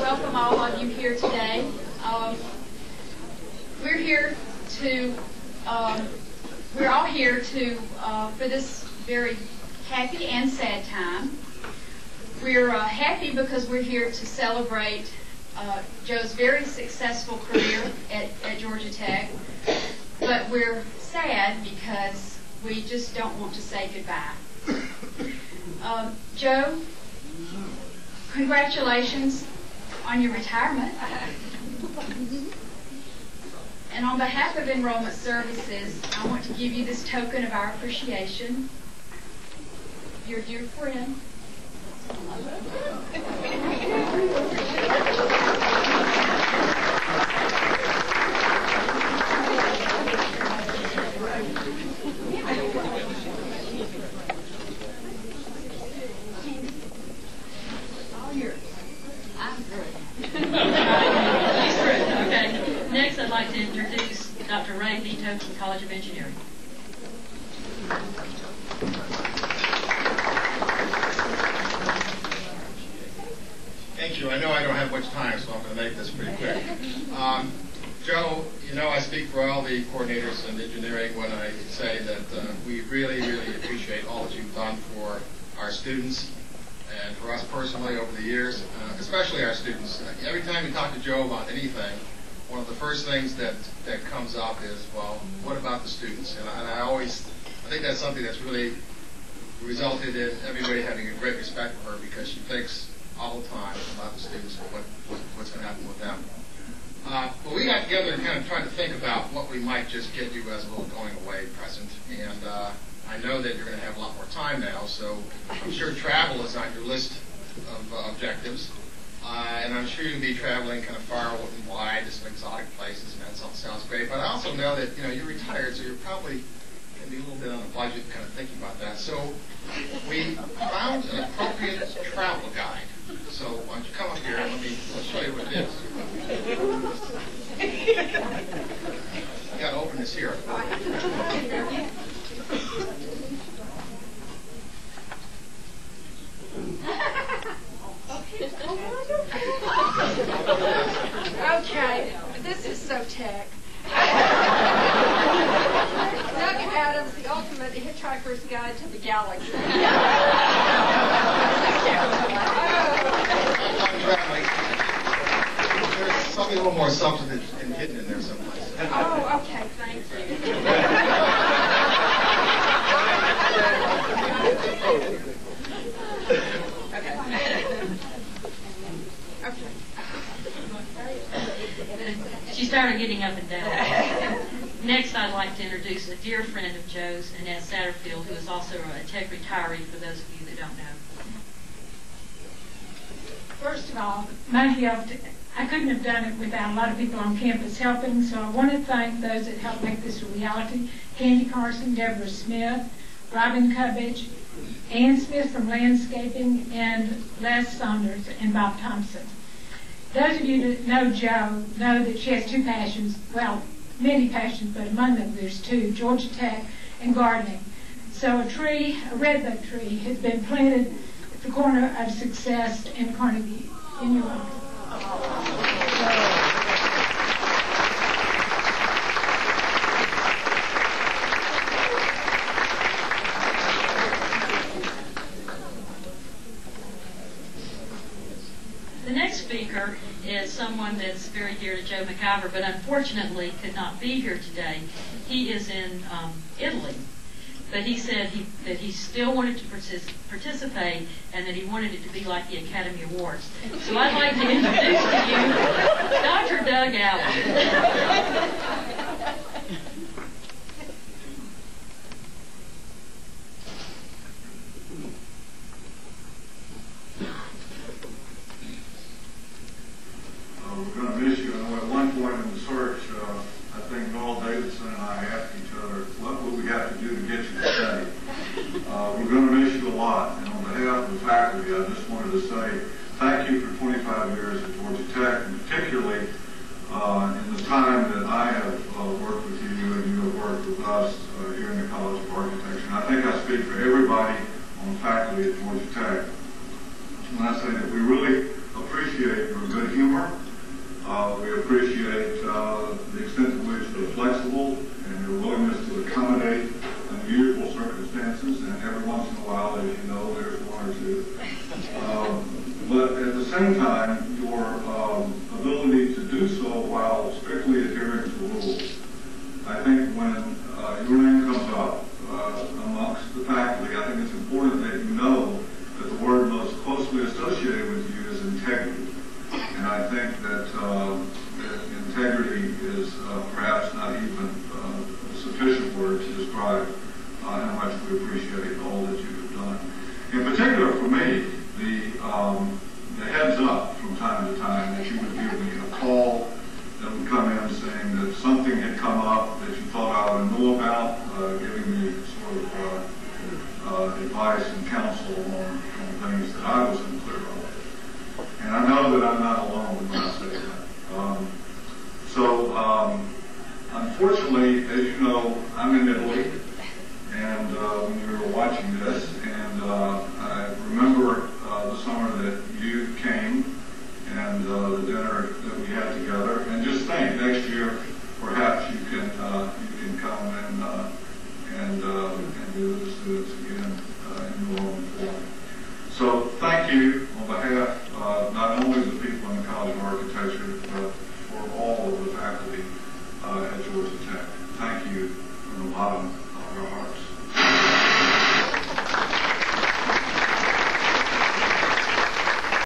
welcome all of you here today. We're here to, we're all here to, for this very happy and sad time. We're happy because we're here to celebrate Joe's very successful career at Georgia Tech, but we're sad because we just don't want to say goodbye. Joe, congratulations on your retirement. And on behalf of Enrollment Services, I want to give you this token of our appreciation. Your dear friend. All yours. I'm through. He's through. Okay. Next, I'd like to introduce Dr. Ray Vito from College of Engineering. Thank you. I know I don't have much time, so I'm going to make this pretty quick. Joe, you know I speak for all the coordinators in engineering when I say that we really, really appreciate all that you've done for our students and for us personally over the years, especially our students. Every time you talk to Joe about anything, one of the first things that comes up is, well, what about the students? And I think that's something that's really resulted in everybody having a great respect for her because she thinks all the time about the students and what's going to happen with them. But we got together and kind of tried to think about what we might just get you as a little going away present. And I know that you're going to have a lot more time now, so I'm sure travel is on your list of objectives. And I'm sure you'll be traveling kind of far and wide to some exotic places, and that sounds great. But I also know that you're retired, so you're probably going to be a little bit on a budget kind of thinking about that. So we found an appropriate travel guide. So why don't you come up here and let's show you what it is. You got to open this here. Okay, this is so tech. Doug Adams, the ultimate hitchhiker's guide to the galaxy. There's something a little more substantive and hidden in there someplace. Oh, okay, thank you. She started getting up and down. Next, I'd like to introduce a dear friend of Joe's, Annette Satterfield, who is also a tech retiree for those of you that don't know. First of all, my help, I couldn't have done it without a lot of people on campus helping, so I want to thank those that helped make this a reality. Candy Carson, Deborah Smith, Robin Cubbage, Ann Smith from Landscaping, and Les Saunders and Bob Thompson. Those of you that know Jo know that she has two passions, well, many passions, but among them there's two, Georgia Tech and gardening. So a redbud tree, has been planted at the corner of Success and Carnegie in your life. The next speaker is someone that's very dear to Joe McIver, but unfortunately could not be here today. He is in Italy, but he said that he still wanted to participate and that he wanted it to be like the Academy Awards. So I'd like to introduce to you Dr. Doug Allen. We're going to miss you. I know at one point in the search, I think Noel Davidson and I asked each other, what would we have to do to get you to stay? We're going to miss you a lot. And on behalf of the faculty, I just wanted to say thank you for 25 years at Georgia Tech, and particularly in the time that I have We appreciate the extent to which they're flexible and their willingness to accommodate unusual circumstances, and every once in a while, as you know, there's one or two. But at the same time, your ability to do so while strictly adhering to rules. I think when your name comes up amongst the faculty, I think it's important that you know that the word most closely associated with you is integrity. And I think that integrity is perhaps not even a sufficient word to describe how much we appreciate all that you have done. In particular for me, the heads up from time to time that you would give me a call that would come in saying that something had come up that you thought I would know about, giving me sort of advice and counsel on things that I wasn't clear of. And I know that I'm not alone when I say that. Unfortunately, as you know, I'm in Italy, and when we were watching this, and I remember the summer that you came and the dinner that we had together, and just think next year perhaps you can come and do the students again in New Orleans.